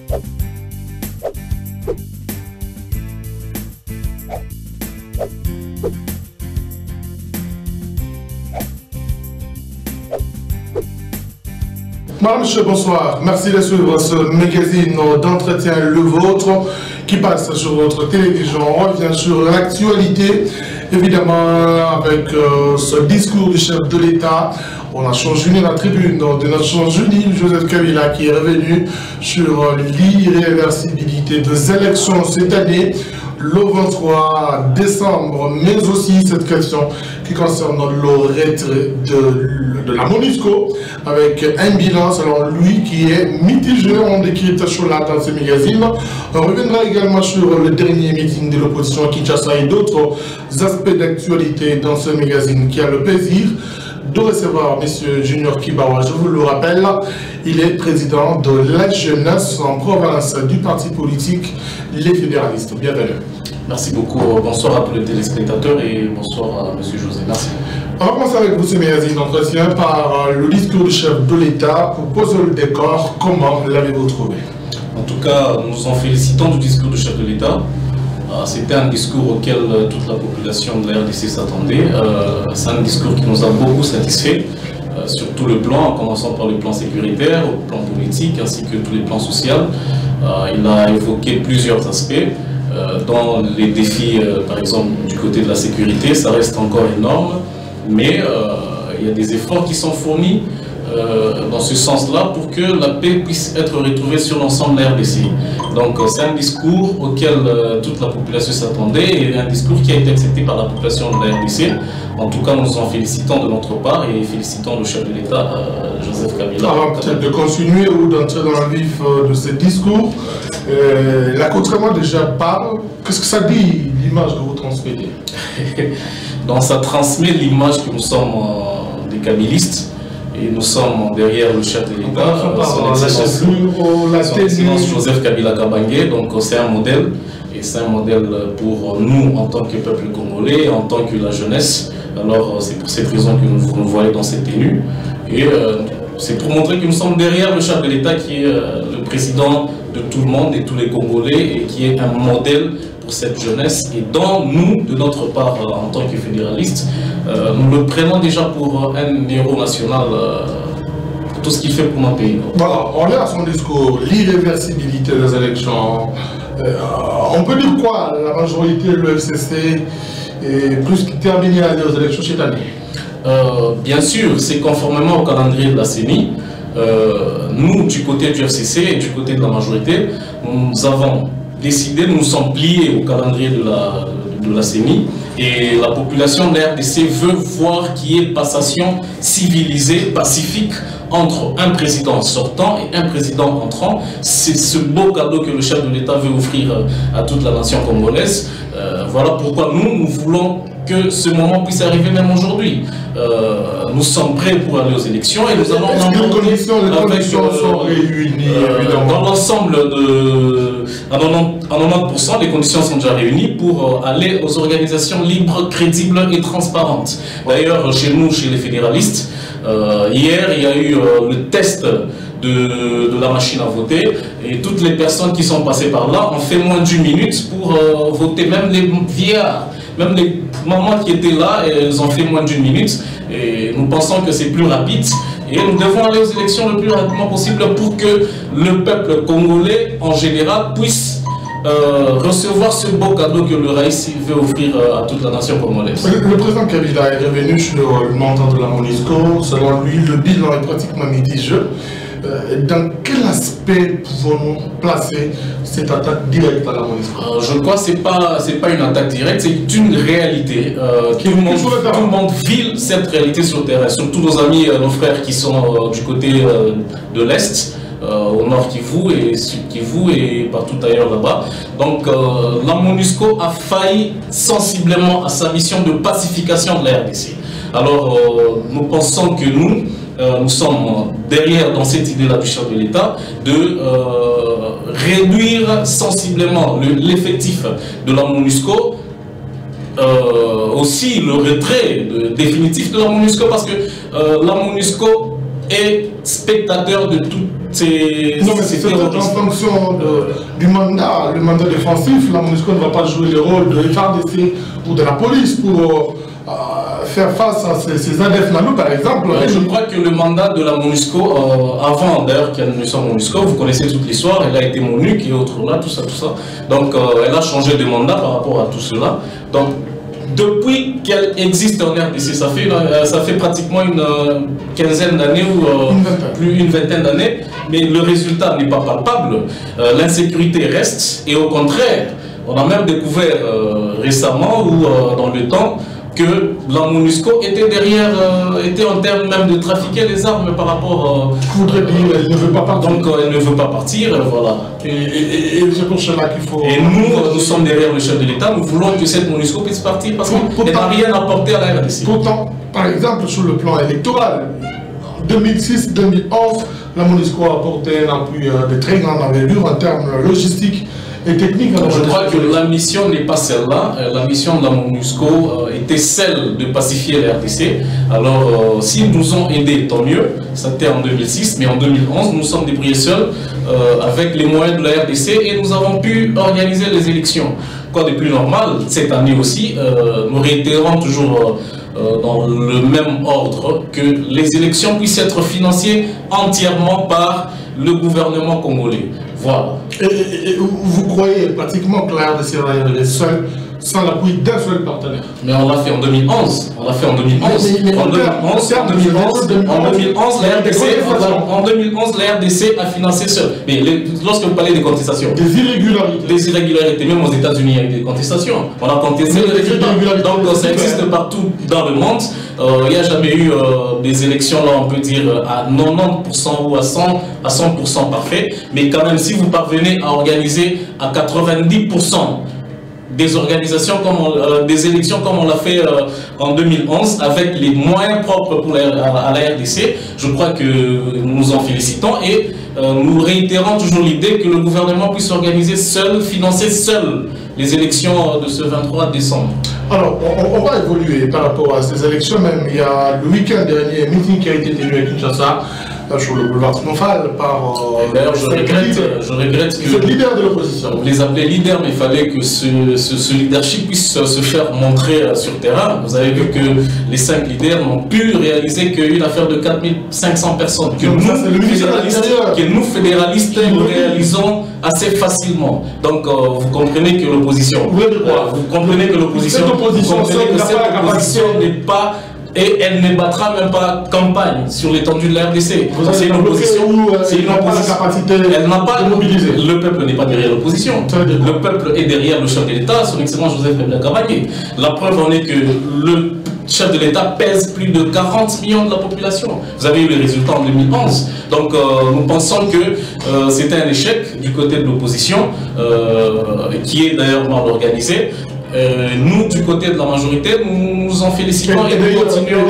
Madame, monsieur, bonsoir. Merci de suivre ce magazine d'entretien Le Vôtre qui passe sur votre télévision. On revient sur l'actualité, évidemment, avec ce discours du chef de l'État. On a changé la tribune de Nations Unies, Joseph Kabila, qui est revenu sur l'irréversibilité des élections cette année, le 23 décembre, mais aussi cette question qui concerne le retrait de la MONUSCO, avec un bilan selon lui qui est mitigé. On décrit cela dans ce magazine. On reviendra également sur le dernier meeting de l'opposition à Kinshasa et d'autres aspects d'actualité dans ce magazine qui a le plaisir de recevoir M. Junior Kibawa. Je vous le rappelle, il est président de la jeunesse en province du parti politique Les Fédéralistes. Bienvenue. Merci beaucoup. Bonsoir à tous les téléspectateurs et bonsoir à M. José. Merci. On va commencer avec vous ce magazine d'entretien par le discours du chef de l'État pour poser le décor. Comment l'avez-vous trouvé? En tout cas, nous nous en félicitons du discours du chef de l'État. C'était un discours auquel toute la population de la RDC s'attendait. C'est un discours qui nous a beaucoup satisfait sur tout le plan, en commençant par le plan sécuritaire, au plan politique, ainsi que tous les plans sociaux. Il a évoqué plusieurs aspects. Dans les défis, par exemple, du côté de la sécurité, ça reste encore énorme, mais il y a des efforts qui sont fournis dans ce sens-là pour que la paix puisse être retrouvée sur l'ensemble de la RDC. Donc c'est un discours auquel toute la population s'attendait et un discours qui a été accepté par la population de la RDC. En tout cas, nous nous en félicitons de notre part et félicitons le chef de l'État, Joseph Kabila. Avant peut-être de continuer ou d'entrer dans le vif de ce discours, l'accoutrement déjà parle. Qu'est-ce que ça dit, l'image que vous transmettez? Donc ça transmet l'image que nous sommes des kabylistes. Et nous sommes derrière le chef de l'État, son Excellence Joseph Kabila Kabange. Donc c'est un modèle, et c'est un modèle pour nous en tant que peuple congolais, en tant que la jeunesse. Alors c'est pour cette raison que vous nous voyez dans cette tenue. Et c'est pour montrer que nous sommes derrière le chef de l'État qui est le président de tout le monde et tous les Congolais et qui est un modèle pour cette jeunesse. Et dont nous, de notre part, en tant que fédéralistes, nous le prenons déjà pour un héros national pour tout ce qu'il fait pour notre pays. Voilà, on est à son discours, l'irréversibilité des élections. On peut dire quoi? La majorité de l'UFCC est plus qui terminée à les élections cette année. Bien sûr, c'est conformément au calendrier de la CENI. Nous, du côté du FCC et du côté de la majorité, nous avons décidé, nous sommes pliés au calendrier de la CENI et la population de la RDC veut voir qu'il y ait une passation civilisée, pacifique entre un président sortant et un président entrant. C'est ce beau cadeau que le chef de l'État veut offrir à toute la nation congolaise. Voilà pourquoi nous voulons que ce moment puisse arriver même aujourd'hui. Nous sommes prêts pour aller aux élections et nous allons dans l'ensemble à 90%, les conditions sont déjà réunies pour aller aux organisations libres, crédibles et transparentes. D'ailleurs, chez nous, chez les fédéralistes, hier, il y a eu le test de la machine à voter et toutes les personnes qui sont passées par là ont fait moins d'une minute pour voter, même les vieillards. Même les mamans qui étaient là, elles ont fait moins d'une minute. Et nous pensons que c'est plus rapide. Et nous devons aller aux élections le plus rapidement possible pour que le peuple congolais, en général, puisse recevoir ce beau cadeau que le Raïs veut offrir à toute la nation congolaise. Le président Kabila est revenu sur le montant de la MONUSCO. Selon lui, le bilan est pratiquement mitigé. Dans quel aspect pouvons-nous placer cette attaque directe à la MONUSCO? Je crois que ce n'est pas une attaque directe, c'est une réalité. Tout le monde vit cette réalité sur le terrain, surtout nos amis, nos frères qui sont du côté de l'Est, au nord Kivu et sud Kivu et partout ailleurs là-bas. Donc la MONUSCO a failli sensiblement à sa mission de pacification de la RDC. Alors nous pensons que nous sommes derrière dans cette idée-là du chef de l'État de réduire sensiblement l'effectif de la MONUSCO, aussi le retrait définitif de la MONUSCO parce que la MONUSCO est spectateur de Non, mais c'est en fonction du mandat, le mandat défensif. La MONUSCO ne va pas jouer le rôle de FARDC ou de la police pour faire face à ces ADF Nalo, par exemple. Je crois que le mandat de la MONUSCO, avant d'ailleurs qu'elle ne soit MONUSCO, vous connaissez toute l'histoire, elle a été MONUC et autres là, tout ça. Donc elle a changé de mandat par rapport à tout cela. Donc depuis qu'elle existe en RDC, ça fait pratiquement une quinzaine d'années ou plus une vingtaine d'années, mais le résultat n'est pas palpable. L'insécurité reste et au contraire, on a même découvert récemment ou dans le temps que la MONUSCO était derrière, était en termes même de trafiquer les armes par rapport... voudrait dire elle ne veut pas partir. Donc elle ne veut pas partir, voilà. Et c'est pour cela qu'il faut... Et nous sommes derrière le chef de l'État, nous voulons que cette MONUSCO puisse partir parce qu'elle n'a rien apporté à la RDC. Pourtant, par exemple, sur le plan électoral, en 2006-2011, la MONUSCO a apporté un appui de très grande envergure en termes logistiques et techniques. Je crois que la mission n'est pas celle-là. La mission de la MONUSCO était celle de pacifier la RDC. Alors, s'ils nous ont aidés, tant mieux. C'était en 2006, mais en 2011, nous sommes débrouillés seuls avec les moyens de la RDC et nous avons pu organiser les élections. Quoi de plus normal, cette année aussi, nous réitérons toujours dans le même ordre que les élections puissent être financées entièrement par le gouvernement congolais. Voilà. Et vous croyez pratiquement que la RDC va y arriver seule, sans l'appui d'un seul partenaire? Mais on l'a fait en 2011. On l'a fait en 2011. En 2011, la RDC a financé seule. Mais lorsque vous parlez des contestations, des irrégularités, même aux États-Unis, il y a eu des contestations. On a contesté les résultats. Donc ça existe partout dans le monde. Il n'y a jamais eu des élections, là, on peut dire, à 90% ou à 100% parfait. Mais quand même, si vous parvenez à organiser à 90% des organisations, des élections comme on l'a fait en 2011, avec les moyens propres pour à la RDC, je crois que nous nous en félicitons et nous réitérons toujours l'idée que le gouvernement puisse organiser seul, financer seul les élections de ce 23 décembre. Alors, on va évoluer par rapport à ces élections. Même il y a le week-end dernier, un meeting qui a été tenu à Kinshasa, sur le boulevard Triomphal, par... D'ailleurs, je regrette que... C'est le leader de l'opposition. Vous les appelez leaders, mais il fallait que ce leadership puisse se faire montrer sur terrain. Vous avez vu que les 5 leaders n'ont pu réaliser qu'une affaire de 4500 personnes. Que nous, fédéralistes, nous réalisons assez facilement. Donc, vous comprenez que l'opposition... Vous comprenez que l'opposition n'est pas... Et elle ne battra même pas campagne sur l'étendue de la RDC. C'est une opposition. Elle n'a pas mobilisé. Le peuple n'est pas derrière l'opposition. Le peuple est derrière le chef de l'État, son excellence Joseph Kabila Kabange. La preuve en est que le chef de l'État pèse plus de 40 millions de la population. Vous avez eu les résultats en 2011. Donc nous pensons que c'était un échec du côté de l'opposition, qui est d'ailleurs mal organisé. Nous, du côté de la majorité, nous nous en félicitons et nous continuons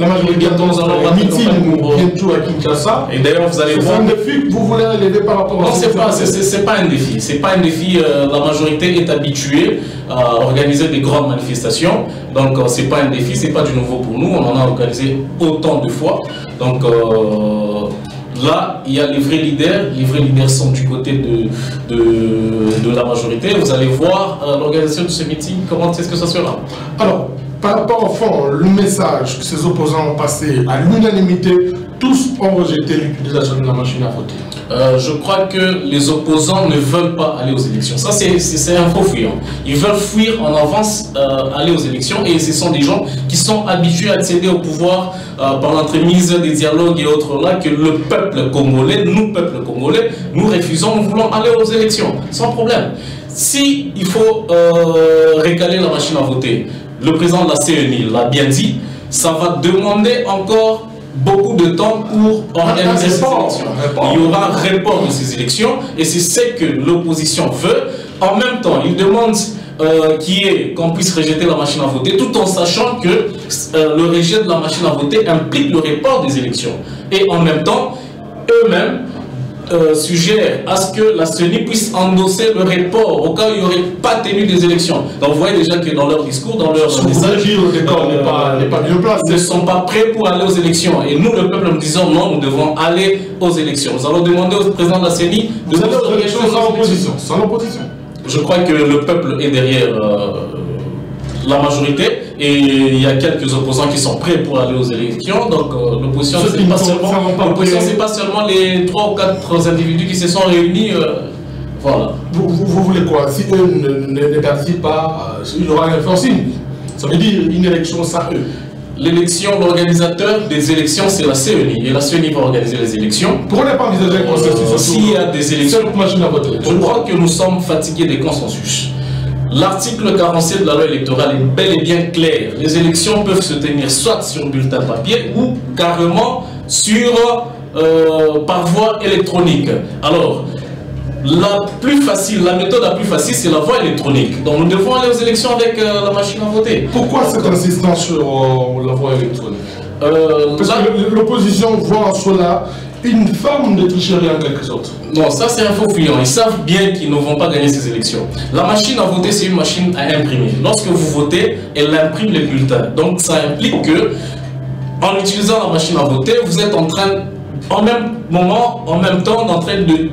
la majorité nous allons la meeting bientôt à Kinshasa. Et d'ailleurs, vous allez voir. C'est un défi que vous voulez relever par rapport à... Non, c'est pas un défi. C'est pas un défi. La majorité est habituée à organiser des grandes manifestations. Donc, c'est pas un défi, c'est pas du nouveau pour nous. On en a organisé autant de fois. Donc, là, il y a les vrais leaders. Les vrais leaders sont du côté de la majorité. Vous allez voir l'organisation de ce meeting, comment est-ce que ça sera. Alors, par rapport au fond, le message que ces opposants ont passé à l'unanimité, tous ont rejeté l'utilisation de la machine à voter. Je crois que les opposants ne veulent pas aller aux élections. Ça, c'est un faux fuir. Ils veulent fuir en avance, aller aux élections, et ce sont des gens qui sont habitués à accéder au pouvoir par l'entremise des dialogues et autres là, que le peuple congolais, nous, peuple congolais, nous refusons, nous voulons aller aux élections, sans problème. Si il faut récaler la machine à voter, le président de la CENI l'a bien dit, ça va demander encore beaucoup de temps pour organiser ces élections. Il y aura un report de ces élections et c'est ce que l'opposition veut. En même temps, il demande qu'on puisse rejeter la machine à voter, tout en sachant que le rejet de la machine à voter implique le report des élections. Et en même temps, eux-mêmes suggère à ce que la CENI puisse endosser le report au cas où il n'y aurait pas tenu des élections. Donc vous voyez déjà que dans leur discours, dans leur message, le décor n'est pas bien placé. Ils ne sont pas prêts pour aller aux élections. Et nous, le peuple, nous disons non, nous devons aller aux élections. Nous allons demander au président de la CENI de aller aux élections sans opposition. Sans opposition. Je crois que le peuple est derrière la majorité et il y a quelques opposants qui sont prêts pour aller aux élections. Donc l'opposition, c'est pas seulement les 3 ou 4 individus qui se sont réunis. Voilà. Vous voulez quoi? Si eux ne participent pas, il y aura un forcing. Ça veut dire une élection sans eux. L'élection, l'organisateur des élections, c'est la CENI. Et la CENI va organiser les élections. Pourquoi ne pas envisager un consensus? S'il y a des élections, machine à voter. Je crois que nous sommes fatigués des consensus. L'article 47 de la loi électorale est bel et bien clair. Les élections peuvent se tenir soit sur bulletin papier ou carrément sur par voie électronique. Alors, la méthode la plus facile, c'est la voie électronique. Donc nous devons aller aux élections avec la machine à voter. Pourquoi cette insistance sur la voie électronique? Parce que l'opposition voit en cela une forme de tricherie en quelque sorte. Non, ça c'est un faux fuyant. Ils savent bien qu'ils ne vont pas gagner ces élections. La machine à voter, c'est une machine à imprimer. Lorsque vous votez, elle imprime les bulletins. Donc ça implique que, en utilisant la machine à voter, vous êtes en train, en même temps, en train de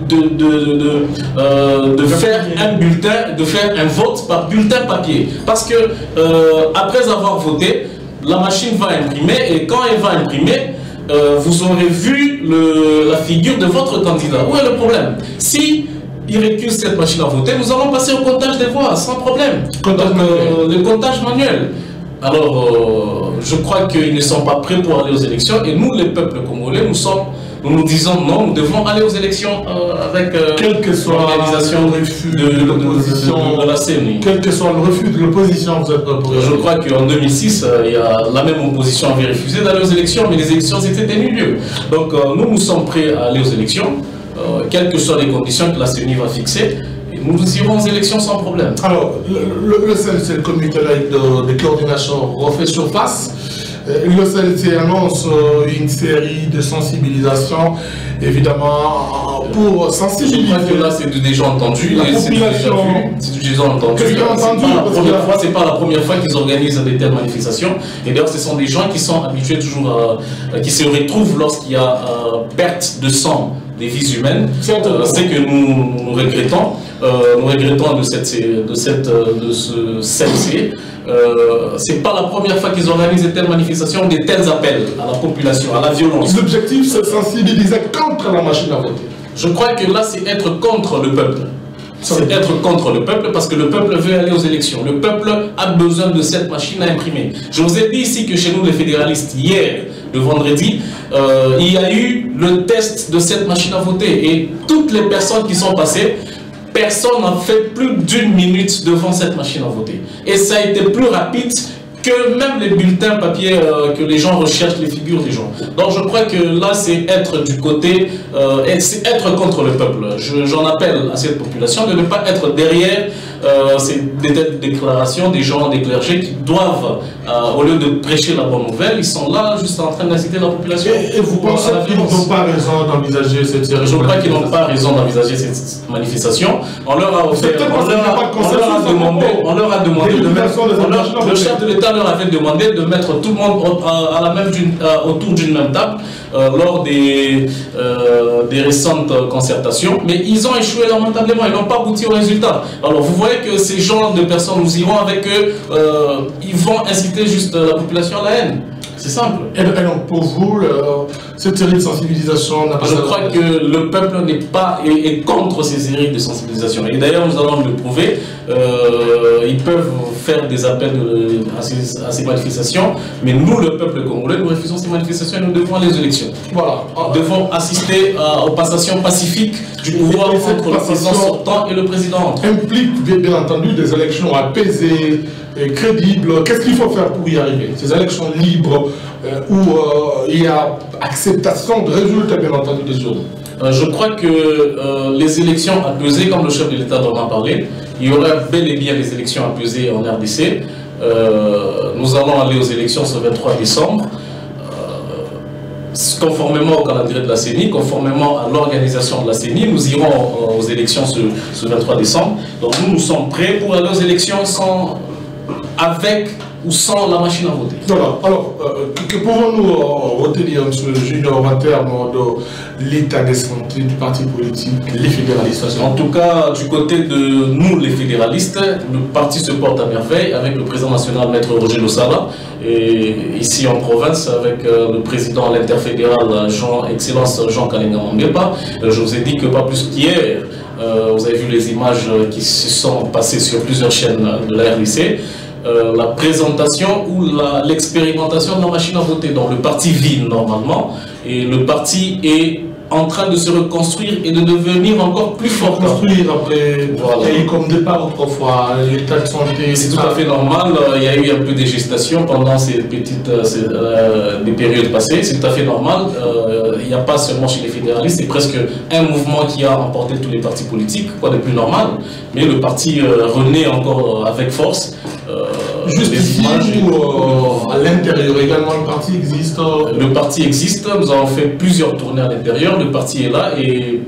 faire un bulletin, de faire un vote par bulletin papier. Parce que après avoir voté, la machine va imprimer et quand elle va imprimer, vous aurez vu la figure de votre candidat. Où est le problème? Si il récuse cette machine à voter, nous allons passer au comptage des voix sans problème. Le comptage manuel. Alors, je crois qu'ils ne sont pas prêts pour aller aux élections et nous, les peuples congolais, nous disons non, nous devons aller aux élections avec quel que soit l'organisation de la CENI. Quel que soit le refus de l'opposition, vous êtes prêts pour Je crois qu'en 2006, il y a la même opposition avait refusé d'aller aux élections, mais les élections étaient tenues lieu. Donc nous sommes prêts à aller aux élections, quelles que soient les conditions que la CENI va fixer. Nous irons aux élections sans problème. Alors, le CNC, le comité de coordination, refait surface. Le CNC annonce une série de sensibilisations, évidemment, pour sensibiliser. Je crois que là, c'est déjà entendu. La population. C'est déjà entendu. C'est pas la première fois qu'ils organisent de telles manifestations. Et d'ailleurs, ce sont des gens qui sont habitués toujours qui se retrouvent lorsqu'il y a perte de sang des vies humaines. C'est que nous regrettons. Nous regrettons de ce CNC. C'est pas la première fois qu'ils organisent de telles manifestations, de tels appels à la population, à la violence. L'objectif, c'est de sensibiliser contre la machine à voter. Je crois que là, c'est être contre le peuple. C'est être contre le peuple parce que le peuple veut aller aux élections. Le peuple a besoin de cette machine à imprimer. Je vous ai dit ici que chez nous, les fédéralistes, hier, le vendredi, il y a eu le test de cette machine à voter. Et toutes les personnes qui sont passées, personne n'a fait plus d'1 minute devant cette machine à voter. Et ça a été plus rapide que même les bulletins papier que les gens recherchent les figures des gens. Donc je crois que là c'est être du côté, c'est être contre le peuple. J'en appelle à cette population de ne pas être derrière ces déclarations des gens, des clergés qui doivent, au lieu de prêcher la bonne nouvelle, ils sont là juste en train d'inciter la population. Et vous pensez qu'ils n'ont pas raison d'envisager cette série? Je crois qu'ils n'ont pas raison d'envisager cette manifestation. On leur a offert, on leur a demandé de mettre, le chef de l'État leur avait demandé de mettre tout le monde autour d'une même table lors des récentes concertations, mais ils ont échoué lamentablement, ils n'ont pas abouti au résultat. Alors vous voyez que ces genres de personnes, nous irons avec eux, ils vont inciter juste la population à la haine. C'est simple. Et donc pour vous, cette série de sensibilisation n'a pas... Je crois que le peuple est contre ces séries de sensibilisation. Et d'ailleurs, nous allons le prouver. Ils peuvent faire des appels à ces manifestations, mais nous, le peuple congolais, nous refusons ces manifestations et nous devons aller aux élections. Voilà. Nous devons assister aux passations pacifiques du pouvoir entre le président sortant et le président. Implique bien entendu des élections apaisées et crédibles. Qu'est-ce qu'il faut faire pour y arriver? Ces élections libres où il y a acceptation de résultats bien entendu des urnes. Je crois que les élections apaisées, comme le chef de l'État en a parlé, il y aura bel et bien les élections apaisées en RDC. Nous allons aller aux élections ce 23 décembre. conformément au calendrier de la CENI, conformément à l'organisation de la CENI, nous irons aux élections ce 23 décembre. Donc nous sommes prêts pour aller aux élections avec ou sans la machine à voter. Voilà. Alors, que pouvons-nous retenir, M. Junior, en termes de l'état de santé du parti politique, les fédéralistes? En tout cas, du côté de nous, les fédéralistes, le parti se porte à merveille avec le président national, Maître Roger Losala, et ici en province, avec le président de l'interfédéral, Excellence Jean Kalinga Mambepa. Je vous ai dit que pas plus qu'hier, vous avez vu les images qui se sont passées sur plusieurs chaînes de la RDC. La présentation ou l'expérimentation de la machine à voter. Donc le parti vit normalement et le parti est en train de se reconstruire et de devenir encore plus fort. Construire après, voilà. Et comme départ autrefois, l'état de santé. C'est tout à fait normal. Il y a eu un peu de gestation pendant ces petites des périodes passées. C'est tout à fait normal. Il n'y a pas seulement chez les fédéralistes, c'est presque un mouvement qui a emporté tous les partis politiques, quoi de plus normal. Mais le parti renaît encore avec force. Juste ici ou à l'intérieur également, le parti existe? Le parti existe, nous avons fait plusieurs tournées à l'intérieur, le parti est là et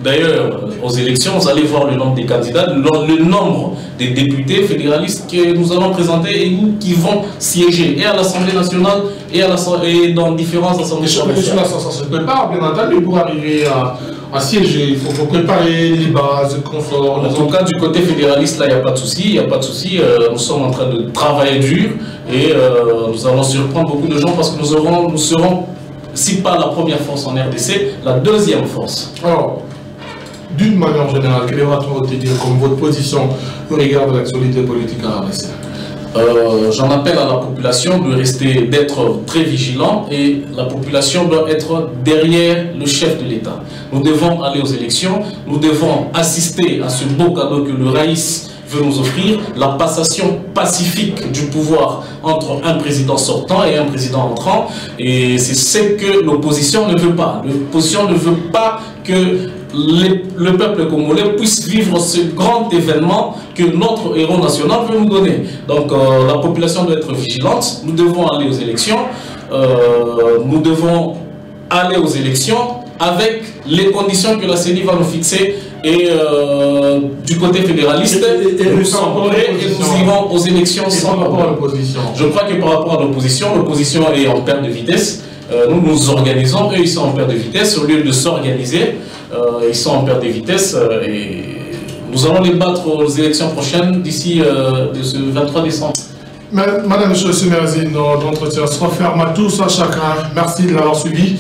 d'ailleurs aux élections, vous allez voir le nombre des candidats, le nombre des députés fédéralistes que nous allons présenter et qui vont siéger et à l'Assemblée nationale et dans différentes assemblées provinciales. Ça se prépare bien entendu pour arriver à siéger, il faut préparer les bases, le confort. En tout cas, du côté fédéraliste, là, il n'y a pas de souci. Il n'y a pas de souci. Nous sommes en train de travailler dur et nous allons surprendre beaucoup de gens parce que nous serons, si pas la première force en RDC, la deuxième force. Alors, d'une manière générale, quelle va-t-on retenir comme votre position au regard de l'actualité politique à RDC? J'en appelle à la population d'être très vigilant et la population doit être derrière le chef de l'État. Nous devons aller aux élections, nous devons assister à ce beau cadeau que le Raïs veut nous offrir, la passation pacifique du pouvoir entre un président sortant et un président entrant. Et c'est ce que l'opposition ne veut pas. L'opposition ne veut pas que le peuple congolais puisse vivre ce grand événement que notre héros national veut nous donner. Donc la population doit être vigilante, nous devons aller aux élections, avec les conditions que la CENI va nous fixer et du côté fédéraliste, nous sommes prêts et nous irons aux élections sans problème. Je crois que par rapport à l'opposition est en perte de vitesse. Nous nous organisons, eux ils sont en perte de vitesse, au lieu de s'organiser, ils sont en perte de vitesse et nous allons les battre aux élections prochaines d'ici ce 23 décembre. Madame, Monsieur Semerzi, notre entretien sera ferme à tous, à chacun. Merci de l'avoir suivi.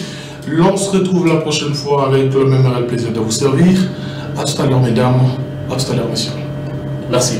L'on se retrouve la prochaine fois avec le même réel plaisir de vous servir. À tout à l'heure, mesdames. À tout à l'heure, messieurs. Merci.